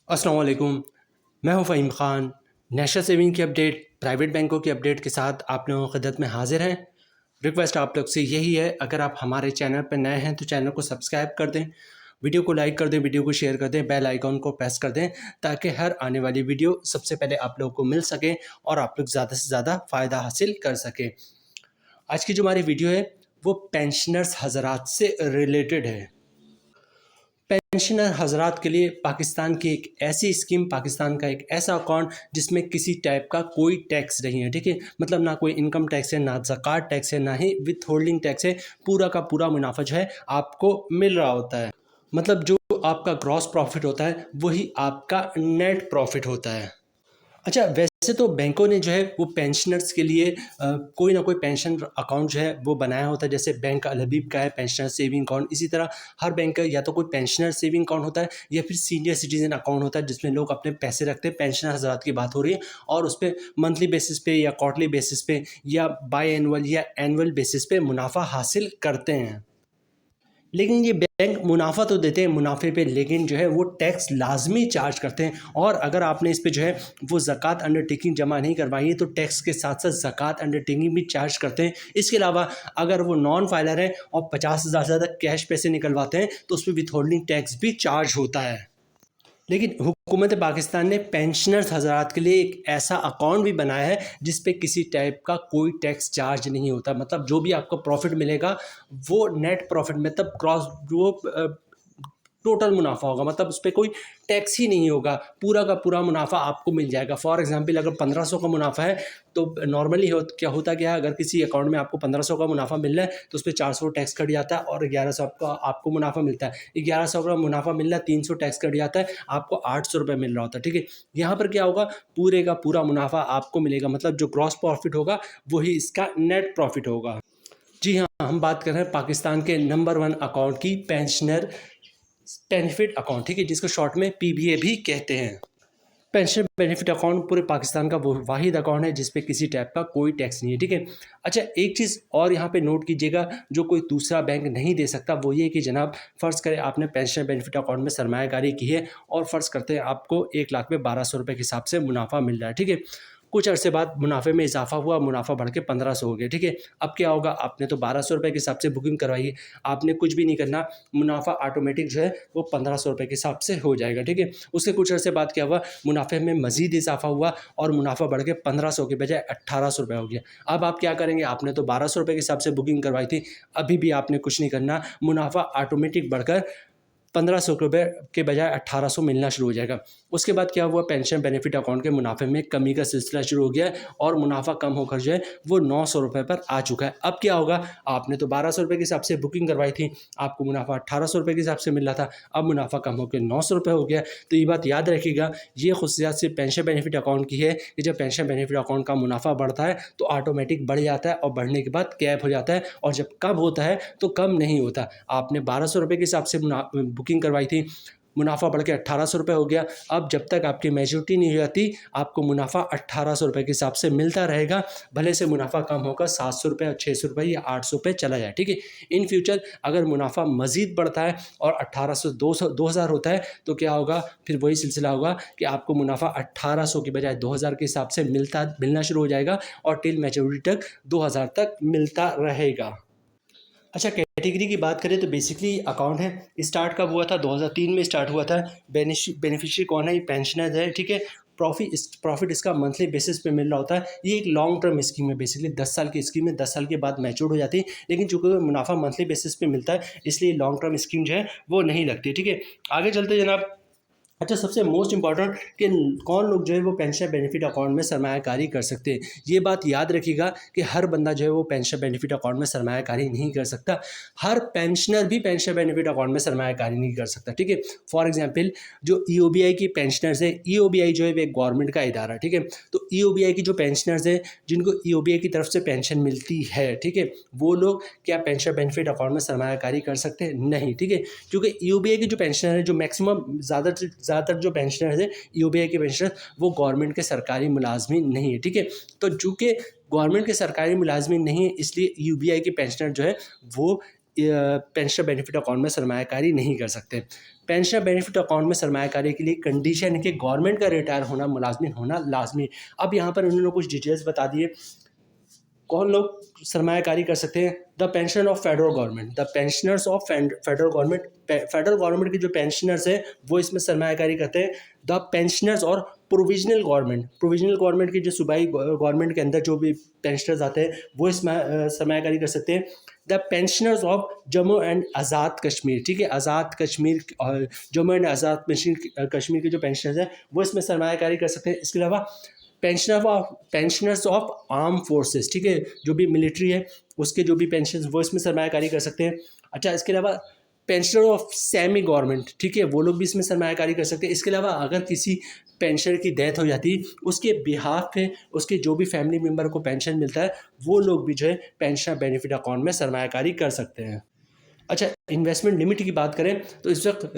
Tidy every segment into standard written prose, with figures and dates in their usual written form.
अस्सलाम वालेकुम। मैं हूं फ़हीम ख़ान। नेशनल सेविंग की अपडेट, प्राइवेट बैंकों की अपडेट के साथ आप लोगों की खिदमत में हाज़िर हैं। रिक्वेस्ट आप लोग से यही है, अगर आप हमारे चैनल पर नए हैं तो चैनल को सब्सक्राइब कर दें, वीडियो को लाइक कर दें, वीडियो को शेयर कर दें, बेल आइकॉन को प्रेस कर दें ताकि हर आने वाली वीडियो सबसे पहले आप लोगों को मिल सके और आप लोग ज़्यादा से ज़्यादा फ़ायदा हासिल कर सकें। आज की जो हमारी वीडियो है वो पेंशनर्स हज़रात से रिलेटेड है। पेंशनर हज़रात के लिए पाकिस्तान की एक ऐसी स्कीम, पाकिस्तान का एक ऐसा अकाउंट जिसमें किसी टाइप का कोई टैक्स नहीं है, ठीक है। मतलब ना कोई इनकम टैक्स है, ना ज़कात टैक्स है, ना ही विथ होल्डिंग टैक्स है। पूरा का पूरा मुनाफा जो है आपको मिल रहा होता है। मतलब जो आपका ग्रॉस प्रॉफिट होता है वही आपका नेट प्रॉफिट होता है। अच्छा, वैसे तो बैंकों ने जो है वो पेंशनर्स के लिए कोई ना कोई पेंशन अकाउंट जो है वो बनाया होता है। जैसे बैंक अल हबीब का है पेंशनर सेविंग अकाउंट, इसी तरह हर बैंक का या तो कोई पेंशनर सेविंग अकाउंट होता है या फिर सीनियर सिटीजन अकाउंट होता है जिसमें लोग अपने पैसे रखते हैं। पेंशनर हज़रात की बात हो रही है और उस पर मंथली बेसिस पे या क्वार्टरली बेसिस पे या बाई एनुअल या एनुअल बेसिस पे मुनाफा हासिल करते हैं। लेकिन ये बैंक मुनाफा तो देते हैं मुनाफे पे, लेकिन जो है वो टैक्स लाजमी चार्ज करते हैं। और अगर आपने इस पे जो है वो ज़कात अंडरटेकिंग जमा नहीं करवाई है तो टैक्स के साथ साथ ज़कात अंडरटेकिंग भी चार्ज करते हैं। इसके अलावा अगर वो नॉन फाइलर हैं और 50,000 से ज़्यादा कैश पैसे निकलवाते हैं तो उस पर विथ होल्डिंग टैक्स भी चार्ज होता है। लेकिन हुकूमत पाकिस्तान ने पेंशनर्स हज़रात के लिए एक ऐसा अकाउंट भी बनाया है जिस पे किसी टाइप का कोई टैक्स चार्ज नहीं होता। मतलब जो भी आपको प्रॉफिट मिलेगा वो नेट प्रॉफिट, मतलब क्रॉस जो टोटल मुनाफा होगा, मतलब उस पर कोई टैक्स ही नहीं होगा। पूरा का पूरा मुनाफा आपको मिल जाएगा। फॉर एग्जांपल अगर 1500 का मुनाफा है तो नॉर्मली क्या होता है, अगर किसी अकाउंट में आपको 1500 का मुनाफा मिल रहा है तो उस पर 400 टैक्स कट जाता है और 1100 का आपको मुनाफा मिलता है। 1100 का मुनाफा मिल रहा है, 300 टैक्स कट जाता है, आपको 800 रुपये मिल रहा होता है, ठीक है। यहाँ पर क्या होगा, पूरे का पूरा मुनाफा आपको मिलेगा। मतलब जो ग्रॉस प्रॉफिट होगा वही इसका नेट प्रॉफिट होगा। जी हाँ, हम बात कर रहे हैं पाकिस्तान के नंबर 1 अकाउंट की, पेंशनर बेनिफिट अकाउंट, ठीक है, जिसको शॉर्ट में पीबीए भी कहते हैं। पेंशन बेनिफिट अकाउंट पूरे पाकिस्तान का वो वाहिद अकाउंट है जिस पे किसी टाइप का कोई टैक्स नहीं है, ठीक है। अच्छा, एक चीज़ और यहाँ पे नोट कीजिएगा जो कोई दूसरा बैंक नहीं दे सकता, वो ये कि जनाब फ़र्ज़ करें आपने पेंशन बेनिफिट अकाउंट में सरमायाकारी की है और फ़र्ज़ करते हैं आपको 1 लाख में 1200 रुपये के हिसाब से मुनाफा मिल रहा है, ठीक है। कुछ अरसे बाद मुनाफे में इजाफा हुआ, मुनाफा बढ़ के 1500 हो गया, ठीक है। अब क्या होगा, आपने तो 1200 रुपये के हिसाब से बुकिंग करवाई है, आपने कुछ भी नहीं करना, मुनाफा ऑटोमेटिक जो है वो 1500 रुपये के हिसाब से हो जाएगा, ठीक है। उसके कुछ अरसे बाद क्या हुआ, मुनाफे में मज़ीद इजाफा हुआ और मुनाफा बढ़ के 1500 के बजाय 1800 रुपये हो गया। अब आप क्या करेंगे, आपने तो 1200 रुपये के हिसाब से बुकिंग करवाई थी, अभी भी आपने कुछ नहीं करना, मुनाफा ऑटोमेटिक बढ़कर 1500 रुपये के बजाय 1800 मिलना शुरू हो जाएगा। उसके बाद क्या हुआ, पेंशन बेनिफिट अकाउंट के मुनाफे में कमी का सिलसिला शुरू हो गया और मुनाफा कम होकर जो है वो 900 रुपये पर आ चुका है। अब क्या होगा, आपने तो 1200 रुपये के हिसाब से बुकिंग करवाई थी, आपको मुनाफा 1800 रुपये के हिसाब से मिल रहा था, अब मुनाफा कम होकर 900 रुपये हो गया। तो ये बात याद रखिएगा, ये खुशियात सिर्फ पेंशन बेनिफिट अकाउंट की है कि जब पेंशन बेनिफिट अकाउंट का मुनाफा बढ़ता है तो ऑटोमेटिक बढ़ जाता है और बढ़ने के बाद कैप हो जाता है, और जब कम होता है तो कम नहीं होता। आपने 1200 रुपये के हिसाब से बुकिंग करवाई थी, मुनाफा बढ़ के 1800 रुपये हो गया। अब जब तक आपकी मैच्योरिटी नहीं हो जाती आपको मुनाफा 1800 रुपये के हिसाब से मिलता रहेगा, भले से मुनाफा कम होकर 700 रुपये और 600 रुपये या 800 पे चला जाए, ठीक है। इन फ्यूचर अगर मुनाफा मज़ीद बढ़ता है और 1800 2000 होता है तो क्या होगा, फिर वही सिलसिला होगा कि आपको मुनाफा 1800 की बजाय 2000 के हिसाब से मिलना शुरू हो जाएगा और टिल मैच्योरिटी तक 2000 तक मिलता रहेगा। अच्छा, कैटेगरी की बात करें तो बेसिकली अकाउंट है, स्टार्ट कब हुआ था, 2003 में स्टार्ट हुआ था। बेनिफिशियरी कौन है, ये पेंशनर है, ठीक है। प्रॉफिट इसका मंथली बेसिस पे मिल रहा होता है। ये एक लॉन्ग टर्म स्कीम है, बेसिकली 10 साल की स्कीम है, 10 साल के बाद मैच्योर हो जाती है, लेकिन चूंकि मुनाफा मंथली बेसिस पे मिलता है इसलिए लॉन्ग टर्म स्कीम जो है वो नहीं लगती, ठीक है। आगे चलते जनाब। अच्छा, सबसे मोस्ट इंपॉर्टेंट कि कौन लोग जो है वो पेंशन बेनिफिट अकाउंट में सरमायाकारी कर सकते हैं। ये बात याद रखिएगा कि हर बंदा जो है वो पेंशन बेनिफिट अकाउंट में सरमायाकारी नहीं कर सकता। हर पेंशनर भी पेंशन बेनिफिट अकाउंट में सरमायाकारी नहीं कर सकता, ठीक है। फॉर एग्जांपल जो ईओबीआई की पेंशनर्स है, ईओबीआई जो है वो एक गवर्नमेंट का इदारा है, ठीक है। तो ईओबीआई की जो पेंशनर्स है जिनको ईओबीआई की तरफ से पेंशन मिलती है, ठीक है, वो लोग क्या पेंशन बेनिफिट अकाउंट में सरमायाकारी कर सकते हैं? नहीं, ठीक है। क्योंकि ईओबीआई की जो पेंशनर है, जो मैक्सिमम ज़्यादातर जो पेंशनर्स हैं ईओबीआई के पेंशनर, वो गवर्नमेंट के सरकारी मुलाजमीन नहीं है, ठीक है। तो चूँकि गवर्नमेंट के सरकारी मुलाजमीन नहीं है इसलिए ईओबीआई के पेंशनर जो है वो पेंशन बेनिफिट अकाउंट में सरमायाकारी नहीं कर सकते। पेंशन बेनिफिट अकाउंट में सरमायाकारी के लिए कंडीशन है कि गवर्नमेंट का रिटायर होना मुलाज़मी होना लाजमी। अब यहाँ पर उन्होंने कुछ डिटेल्स बता दिए, कौन लोग सरमायाकारी कर सकते हैं। The pension of federal government, the pensioners of federal government, federal government के जो पेंशनर्स हैं वो इसमें सरमायाकारी करते हैं। द पेंशनर्स और प्रोविजनल गवर्नमेंट, प्रोविजनल गवर्नमेंट की जो सूबाई गवर्नमेंट के अंदर जो भी पेंशनर्स आते हैं वो इसमें सरमायाकारी कर सकते हैं। The pensioners of Jammu and Azad Kashmir, ठीक है, आज़ाद कश्मीर और जम्मू एंड आज़ाद कश्मीर के जो पेंशनर्स हैं वो इसमें सरमायाकारी कर सकते हैं। इसके अलावा पेंशनर्स ऑफ आर्म फोर्सेस, ठीक है, जो भी मिलिट्री है उसके जो भी पेंशन वो इसमें सरमायाकारी कर सकते हैं। अच्छा, इसके अलावा पेंशनर ऑफ सेमी गवर्नमेंट, ठीक है, वो लोग भी इसमें सरमायाकारी कर सकते हैं। इसके अलावा अगर किसी पेंशनर की डेथ हो जाती उसके बिहाफ पे उसके जो भी फैमिली मेम्बर को पेंशन मिलता है वो लोग भी जो है पेंशन बेनिफिट अकाउंट में सरमायाकारी कर सकते हैं। अच्छा, इन्वेस्टमेंट लिमिट की बात करें तो इस वक्त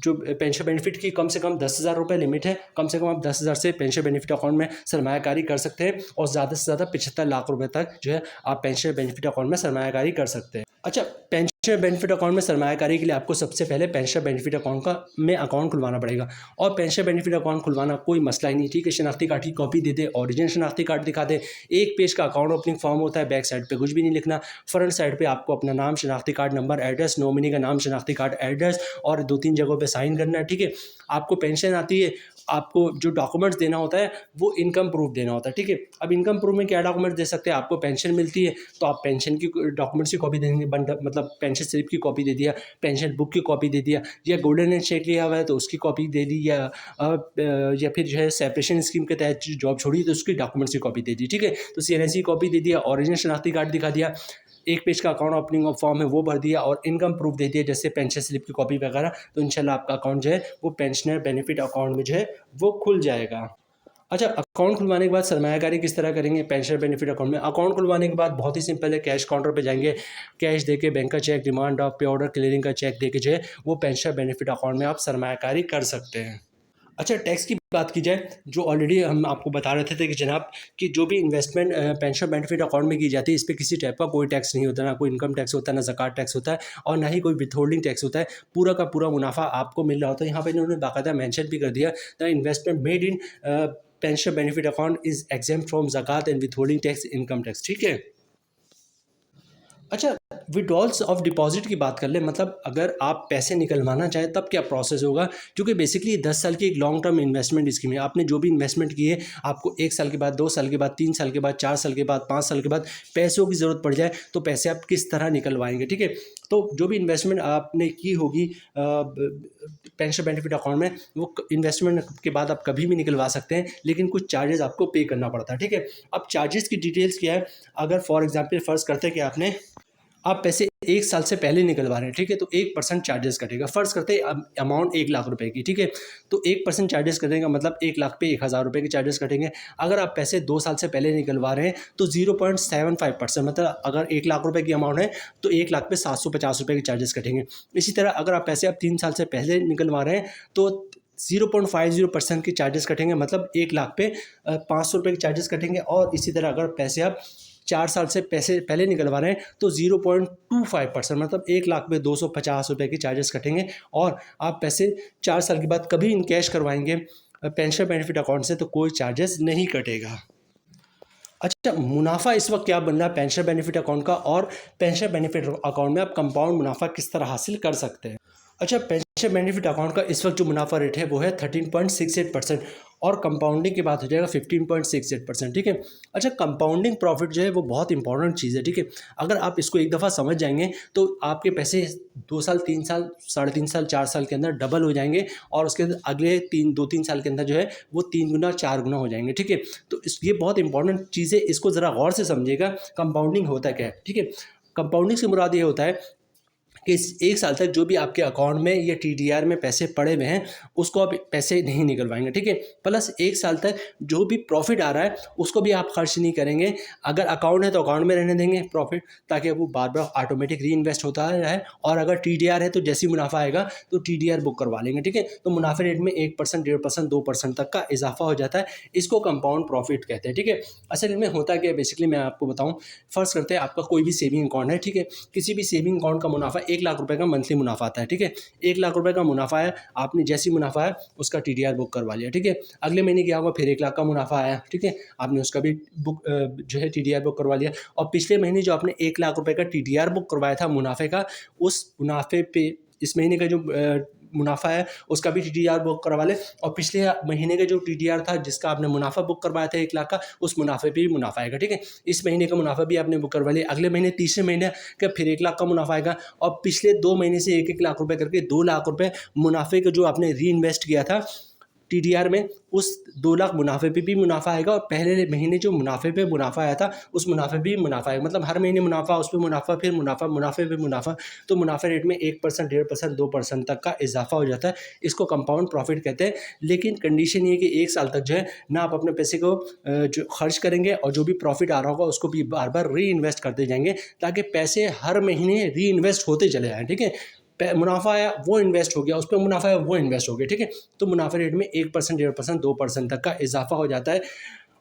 जो पेंशन बेनिफिट की कम से कम 10,000 रुपये लिमिट है। कम से कम आप 10,000 से पेंशन बेनिफिट अकाउंट में सरमायाकारी कर सकते हैं और ज़्यादा से ज़्यादा 75 लाख रुपए तक जो है आप पेंशन बेनिफिट अकाउंट में सरमायाकारी कर सकते हैं। अच्छा, पेंशन बेनिफिट अकाउंट में सरमायाकारी के लिए आपको सबसे पहले पेंशन बेनिफिट अकाउंट में अकाउंट खुलवाना पड़ेगा। और पेंशन बेनिफिट अकाउंट खुलवाना कोई मसला ही नहीं, ठीक है। शनाख्ती कार्ड की कॉपी दे दे, ओरिजिनल शनाख्ती कार्ड दिखा दे, एक पेज का अकाउंट ओपनिंग फॉर्म होता है, बैक साइड पे कुछ भी नहीं लिखना, फ्रंट साइड पे आपको अपना नाम, शनाख्ती कार्ड नंबर, एड्रेस, नॉमिनी का नाम, शनाख्ती कार्ड एड्रेस और 2-3 जगहों पे साइन करना है, ठीक है। आपको पेंशन आती है, आपको जो डॉक्यूमेंट्स देना होता है वो इनकम प्रूफ देना होता है, ठीक है। अब इनकम प्रूफ में क्या डॉक्यूमेंट्स दे सकते हैं, आपको पेंशन मिलती है तो आप पेंशन की डॉक्यूमेंट्स की कॉपी देंगे, मतलब पेंशन स्लिप की कॉपी दे दिया, पेंशन बुक की कॉपी दे दिया, या गोल्डन हैंड चेक लिया हुआ है तो उसकी कॉपी दे दी, या फिर जो है सेपरेशन स्कीम के तहत जॉब छोड़ी तो उसकी डॉक्यूमेंट्स की कॉपी दे दी, ठीक है। तो CNC की कॉपी दे दिया, ओरिजिनल शनाख्ती कार्ड दिखा दिया, एक पेज का अकाउंट ओपनिंग फॉर्म है वो भर दिया और इनकम प्रूफ दे दिया जैसे पेंशन स्लिप की कॉपी वगैरह, तो इंशाल्लाह आपका अकाउंट जो है वो पेंशनर बेनिफिट अकाउंट में जो है वो खुल जाएगा। अच्छा, अकाउंट खुलवाने के बाद सरमायाकारी किस तरह करेंगे पेंशन बेनिफिट अकाउंट में। अकाउंट खुलवाने के बाद बहुत ही सिंपल है, कैश काउंटर पे जाएंगे, कैश देके बैंक का चेक, डिमांड ड्राफ्ट, पे ऑर्डर, क्लियरिंग का चेक देके जो है वो पेंशन बेनिफिट अकाउंट में आप सरमायाकारी कर सकते हैं। अच्छा, टैक्स की बात की जाए, जो ऑलरेडी हम आपको बता रहे थे कि जनाब कि जो भी इन्वेस्टमेंट पेंशन बेनिफिट अकाउंट में की जाती है इस पे किसी टाइप का कोई टैक्स नहीं होता, ना कोई इनकम टैक्स होता है, ना ज़कात टैक्स होता है और ना ही कोई विथहोल्डिंग टैक्स होता है। पूरा का पूरा मुनाफा आपको मिल रहा होता है। यहाँ पर इन्होंने बाकायदा मेंशन भी कर दिया, the investment made in pension benefit account is exempt from ज़कात and withholding tax, income tax, ठीक है। अच्छा, विड्रॉल्स ऑफ डिपॉजिट की बात कर ले, मतलब अगर आप पैसे निकलवाना चाहें तब क्या प्रोसेस होगा, क्योंकि बेसिकली 10 साल की एक लॉन्ग टर्म इन्वेस्टमेंट स्कीम है। आपने जो भी इन्वेस्टमेंट की है आपको 1 साल के बाद, 2 साल के बाद, 3 साल के बाद, 4 साल के बाद, 5 साल के बाद पैसों की ज़रूरत पड़ जाए तो पैसे आप किस तरह निकलवाएंगे, ठीक है। तो जो भी इन्वेस्टमेंट आपने की होगी पेंशन बेनिफिट अकाउंट में वो इन्वेस्टमेंट के बाद आप कभी भी निकलवा सकते हैं, लेकिन कुछ चार्जेस आपको पे करना पड़ता है, ठीक है। अब चार्जेस की डिटेल्स क्या है, अगर फॉर एग्जाम्पल फ़र्ज़ करते हैं कि आप पैसे 1 साल से पहले निकलवा रहे हैं, ठीक है, तो 1% चार्जेस कटेगा। फ़र्ज़ करते हैं अमाउंट 1 लाख रुपए की, ठीक है, तो 1% चार्जेस कटेगा, मतलब 1 लाख पे 1,000 रुपये के चार्जेस कटेंगे। अगर आप पैसे 2 साल से पहले निकलवा रहे हैं तो 0.75%, मतलब अगर 1 लाख रुपये की अमाउंट है तो 1 लाख पे 750 रुपये के चार्जेस कटेंगे। इसी तरह अगर आप पैसे 3 साल से पहले निकलवा रहे हैं तो 0.50% के चार्जेस कटेंगे, मतलब 1 लाख पे 500 रुपये के चार्जेस कटेंगे। और इसी तरह अगर पैसे आप 4 साल से पैसे पहले निकलवा रहे हैं तो 0.25%, मतलब 1 लाख पे 250 रुपये के चार्जेस कटेंगे। और आप पैसे 4 साल के बाद कभी इन कैश करवाएंगे पेंशन बेनिफिट अकाउंट से तो कोई चार्जेस नहीं कटेगा। अच्छा, मुनाफा इस वक्त क्या बन रहा है पेंशन बेनिफिट अकाउंट का, और पेंशन बेनिफिट अकाउंट में आप कंपाउंड मुनाफा किस तरह हासिल कर सकते हैं। अच्छा, पेंशन बेनिफिट अकाउंट का इस वक्त जो मुनाफा रेट है वो है 13.68% और कंपाउंडिंग की बात हो जाएगा 15.68%, ठीक है। अच्छा, कंपाउंडिंग प्रॉफिट जो है वो बहुत इंपॉर्टेंट चीज़ है, ठीक है। अगर आप इसको एक दफ़ा समझ जाएंगे तो आपके पैसे 2 साल, 3 साल, 3.5 साल, 4 साल के अंदर डबल हो जाएंगे और उसके अगले 2-3 साल के अंदर जो है वो 3 गुना 4 गुना हो जाएंगे, ठीक है। तो ये बहुत इंपॉर्टेंट चीज़ है, इसको ज़रा गौर से समझिएगा। कंपाउंडिंग होता क्या है, ठीक है। कंपाउंडिंग से मुराद ये होता है कि इस 1 साल तक जो भी आपके अकाउंट में या टीडीआर में पैसे पड़े हुए हैं, उसको आप पैसे नहीं निकलवाएँगे, ठीक है? प्लस 1 साल तक जो भी प्रॉफ़िट आ रहा है, उसको भी आप खर्च नहीं करेंगे। अगर अकाउंट है तो अकाउंट में रहने देंगे प्रॉफ़िट, ताकि वो बार-बार ऑटोमेटिक रीइन्वेस्ट होता रहे। और अगर टीडीआर है तो जैसे ही मुनाफ़ा आएगा तो टीडीआर बुक करवा लेंगे, ठीक है? तो मुनाफ़े रेट में 1%, 1.5%, 2% तक का इज़ाफ़ा हो जाता है। इसको कंपाउंड प्रॉफ़िट कहते हैं, ठीक है? असल में होता क्या है, बेसिकली मैं आपको बताऊँ। फ़र्ज़ करते हैं आपका कोई भी सेविंग अकाउंट है, ठीक है? किसी भी सेविंग अकाउंट का मुनाफ़ा 1 लाख रुपए का मंथली मुनाफ़ा आता है, ठीक है? 1 लाख रुपए का मुनाफ़ा है, आपने जैसे ही मुनाफ़ा है उसका टीडीआर बुक करवा लिया, ठीक है? अगले महीने क्या होगा, फिर 1 लाख का मुनाफ़ा आया, ठीक है? आपने उसका भी जो है टीडीआर बुक करवा लिया। और पिछले महीने जो आपने 1 लाख रुपए का टीडीआर बुक करवाया था मुनाफ़े का, उस मुनाफ़े पे इस महीने का जो मुनाफ़ा है उसका भी टीडीआर बुक करवा लें। और पिछले महीने का जो टीडीआर था जिसका आपने मुनाफ़ा बुक करवाया था 1 लाख का, उस मुनाफ़े पे भी मुनाफ़ा आएगा, ठीक है? इस महीने का मुनाफ़ा भी आपने बुक करवा लिया। अगले महीने तीसरे महीने का फिर 1 लाख का मुनाफ़ा आएगा। और पिछले 2 महीने से 1-1 लाख रुपए करके 2 लाख रुपए मुनाफ़े का जो आपने रीइन्वेस्ट किया था टीडीआर में, उस 2 लाख मुनाफ़े पे भी मुनाफ़ा आएगा। और पहले महीने जो मुनाफ़े पे मुनाफ़ा आया था उस मुनाफ़े पे भी मुनाफ़ा आएगा। मतलब हर महीने मुनाफ़ा, उस पे मुनाफ़ा, फिर मुनाफ़ा, मुनाफ़े पे मुनाफ़ा। तो मुनाफ़े रेट में 1%, 1.5%, 2% तक का इज़ाफ़ा हो जाता है। इसको कंपाउंड प्रॉफ़िट कहते हैं। लेकिन कंडीशन ये है कि 1 साल तक जो है ना आप अपने पैसे को जो खर्च करेंगे, और जो भी प्रॉफ़िट आ रहा होगा उसको भी बार-बार रीइन्वेस्ट करते जाएँगे, ताकि पैसे हर महीने रीइन्वेस्ट होते चले जाएँ, ठीक है? मुनाफा आया वो इन्वेस्ट हो गया, उस पे मुनाफा आया वो इन्वेस्ट हो गया, ठीक है? तो मुनाफे रेट में 1%, 1.5%, 2% तक का इजाफा हो जाता है।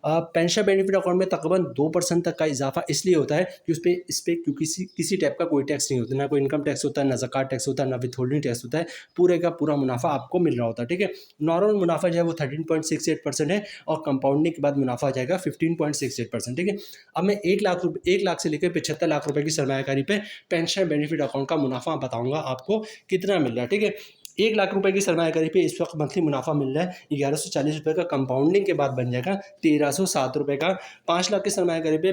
पेंशन बेनिफिट अकाउंट में तकरीबन 2% तक का इजाफा इसलिए होता है कि इस पे क्योंकि किसी टाइप का कोई टैक्स नहीं होता, ना कोई इनकम टैक्स होता है, ना ज़कात टैक्स होता है, ना विथहोल्डिंग टैक्स होता है। पूरे का पूरा मुनाफा आपको मिल रहा होता है, ठीक है? नॉर्मल मुनाफा जो है वो 13.68% है, और कंपाउंडिंग के बाद मुनाफा आ जाएगा 15.68%, ठीक है? अब मैं 1 लाख से लेकर 75 लाख रुपए की सरमायाकारी पे पेंशन बेनिफिट अकाउंट का मुनाफा बताऊंगा आपको कितना मिल रहा है, ठीक है? 1 लाख रुपए की सरमायाकारी पे इस वक्त मंथली मुनाफा मिल रहा है 1140 रुपये का, कंपाउंडिंग के बाद बन जाएगा 1307 रुपये का। 5 लाख की सरमायाकारी पे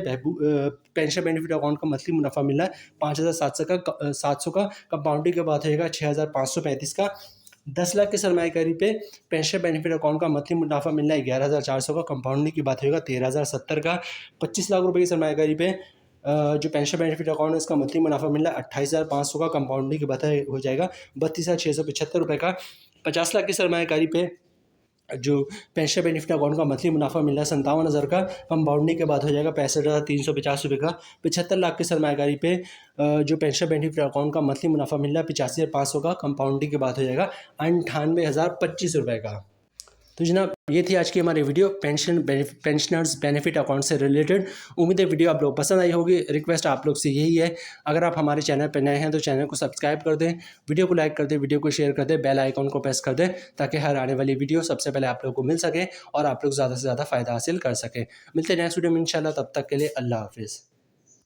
पेंशन बेनिफिट अकाउंट का मंथली मुनाफा मिल रहा है 5700 का, कंपाउंडिंग के बाद होगा 6535 का। 10 लाख की सरमायाकारी पे पेंशन बेनिफिट अकाउंट का मंथली मुनाफा मिल रहा है 11,400 का, कंपाउंडिंग की बात होगा 13,070 का। 25 लाख रुपए की सरमायाकारी पे जो पेंशन बेनिफिट अकाउंट है उसका मंथली मुनाफा मिल रहा है 28,500 का, कंपाउंडिंग की बात हो जाएगा 32,675 रुपये का। 50 लाख की सरमायाकारी पे जो पेंशन बेनिफिट अकाउंट का मंथली मुनाफा मिल रहा है 57,000 का, कंपाउंडिंग के बाद हो जाएगा 65,350 रुपये का। 75 लाख की सरमायाकारी पे जो पेंशन बेनिफिट अकाउंट का मंथली मुनाफा मिल रहा है 85,500 का, कंपाउंडिंग के बाद हो जाएगा 98,025 रुपये का। तो जनाब ये थी आज की हमारी वीडियो पेंशनर्स बेनिफिट अकाउंट से रिलेटेड। उम्मीद है वीडियो आप लोग पसंद आई होगी। रिक्वेस्ट आप लोग से यही है, अगर आप हमारे चैनल पर नए हैं तो चैनल को सब्सक्राइब कर दें, वीडियो को लाइक कर दें, वीडियो को शेयर कर दें, बेल आइकॉन को प्रेस कर दें, ताकि हर आने वाली वीडियो सबसे पहले आप लोग को मिल सके और आप लोग ज़्यादा से ज़्यादा फ़ायदा हासिल कर सकें। मिलते हैं नेक्स्ट वीडियो में इंशाल्लाह, तब तक के लिए अल्लाह हाफिज़।